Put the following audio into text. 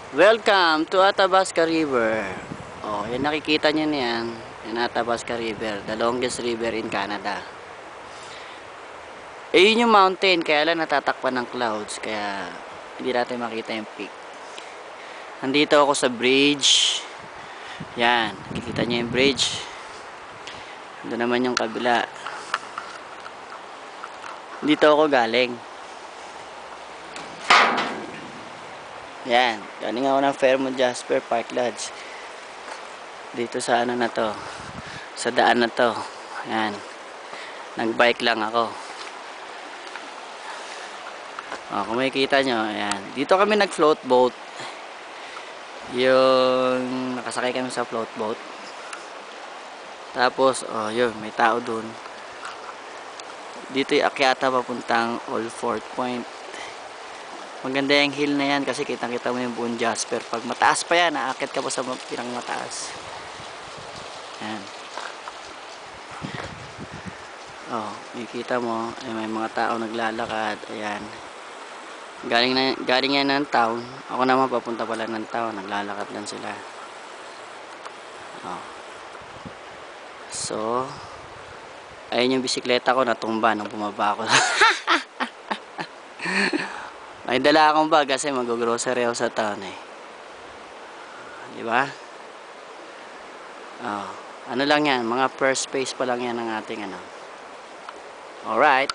Welcome to Athabasca River. Oh, yan nakikita niyo na yan. Yan Athabasca River, the longest river in Canada. Eh, yun yung mountain, kaya lang natatakpan ng clouds, kaya hindi natin makita yung peak. Nandito ako sa bridge. Yan, nakikita niyo yung bridge. Doon naman yung kabila. Dito ako galing. Yan, galing ako ng Fairmont Jasper Park Lodge. Dito sa ano na to, sa daan na to. Yan, nagbike lang ako. Oh, kung makikita nyo, ayan. Dito kami nag-float boat. Yung nakasakay kami sa float boat. Tapos, oh, yun, may tao dun. Dito yung akyata papuntang Old Fort Point. Maganda yung hill na yan kasi kitang-kita mo yung buong Jasper. Pag mataas pa yan, aakyat ka pa sa pinang mataas. Ayan. Oh, makikita mo, ay may mga tao naglalakad. Ayan. Galing yan ng town. Ako naman papunta pala ng town. Naglalakad lang sila. Oh. So, ayun yung bisikleta ko natumba nung bumaba ako. May dala akong bag kasi mag-grocery ako sa town eh. Di ba? Oh. Ano lang yan, mga first space pa lang yan ng ating ano. Alright.